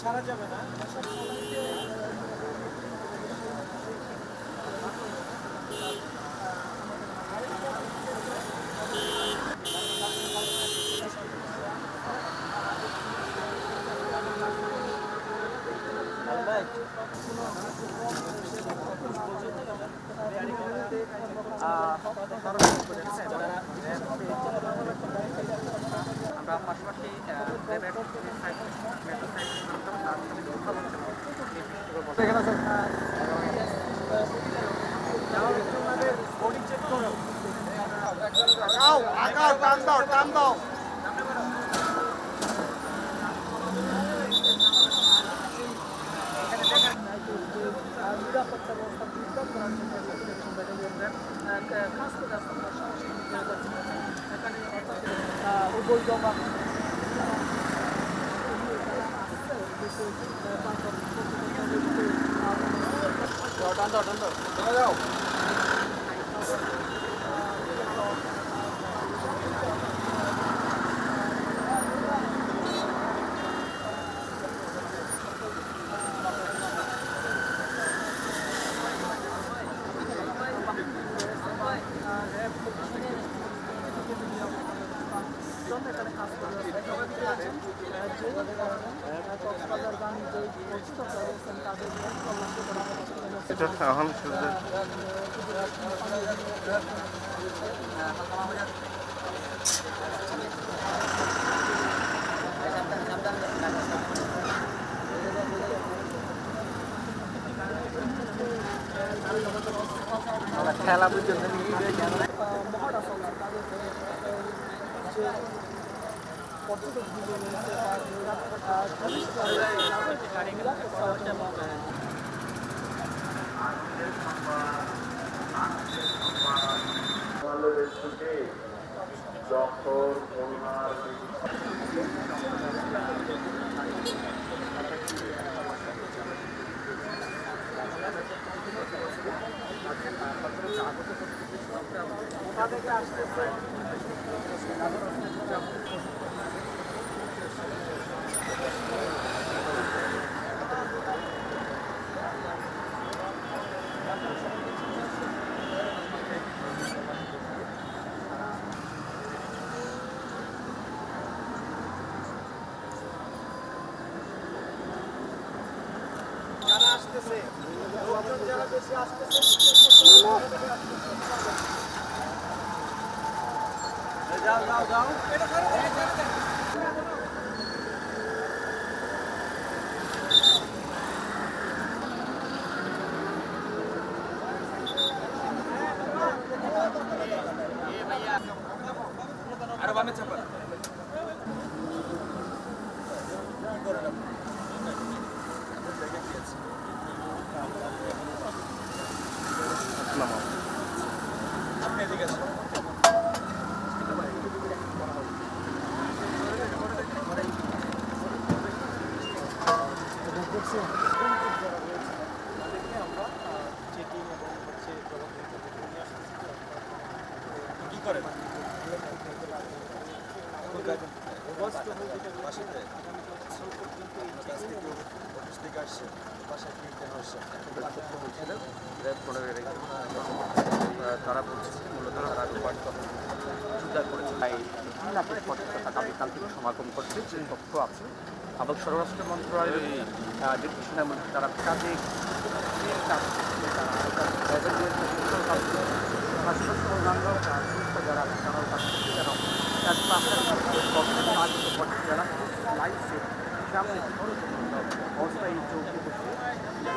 ছাড়া যাবে না। আমরা পাশাপাশি টান দাও টান দাও। নিরাপত্তা ব্যবস্থা বিস্তার করার জন্য কাজ করে উভয় জমা টান দাও টান দাও যাও। এটা এখন শুধু খেলা পর্যন্ত যাও যাও যাও। আরো বামে চাপা। আপনি এদিকে আসুন। কি করেন? তারা বলছে মূলত তারা উদ্ধার করেছে তাই 3 লাখের 50 টাকা বিকান্তিক সমাগম করছে যে তথ্য আছে এবং স্বরাষ্ট্র মন্ত্রণালয়ের ডেপুটি মন্ত্রী তারা কাজে যারা সামনে অস্থায়ী চৌকি বসে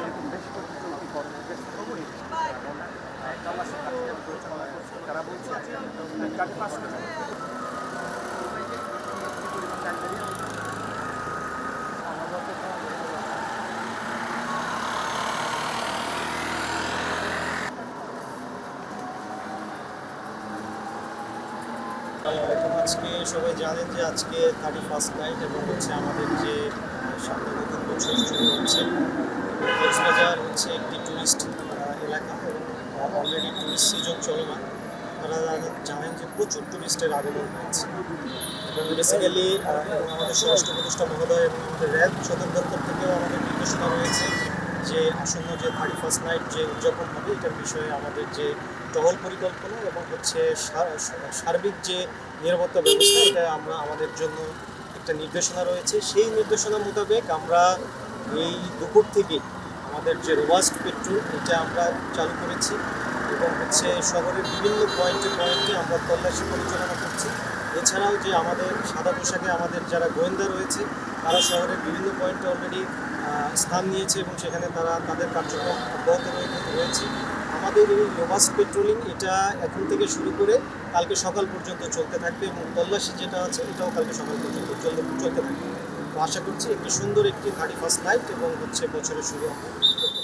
এরকম বেশ কিছু চৌকি কর্মীদের খবরই তারা বলছে কাজে পাস করে আজকে সবাই জানেন যে আজকে 31st নাইট এবং হচ্ছে আমাদের যে সামনে নতুন বছর শুরু হচ্ছে। কক্সবাজার হচ্ছে একটি টুরিস্ট এলাকা এবং অলরেডি টুরিস্ট সিজন চলমান। আপনারা জানেন যে প্রচুর টুরিস্টের আগমন হয়েছে এবং বেসিক্যালি আমাদের স্বরাষ্ট্র উপদেষ্টা মহোদয় এবং আমাদের র্যাব সদর দপ্তর থেকেও আমাদের নির্দেশনা রয়েছে যে আসন্ন যে 31st নাইট যে উদযাপন হবে এটার বিষয়ে আমাদের যে টহল পরিকল্পনা এবং হচ্ছে সার্বিক যে নিরাপত্তা ব্যবস্থা এটা আমরা আমাদের জন্য একটা নির্দেশনা রয়েছে। সেই নির্দেশনা মোতাবেক আমরা এই দুপুর থেকে আমাদের যে রোবাস্ট পেট্রোল এটা আমরা চালু করেছি এবং হচ্ছে শহরের বিভিন্ন পয়েন্টে আমরা তল্লাশি পরিচালনা করছি। এছাড়াও যে আমাদের সাদা পোশাকে আমাদের যারা গোয়েন্দা রয়েছে তারা শহরের বিভিন্ন পয়েন্টে অলরেডি স্থান নিয়েছে এবং সেখানে তারা তাদের কার্যক্রম অব্যাহত রয়েছে। আমাদের এই রোবাস্ট পেট্রোলিং এটা এখন থেকে শুরু করে কালকে সকাল পর্যন্ত চলতে থাকবে এবং তল্লাশি যেটা আছে এটাও কালকে সকাল পর্যন্ত চলতে থাকবে। তো আশা করছি একটি সুন্দর একটি 31st নাইট এবং হচ্ছে বছরের শুরু আমরা করতে পারবো।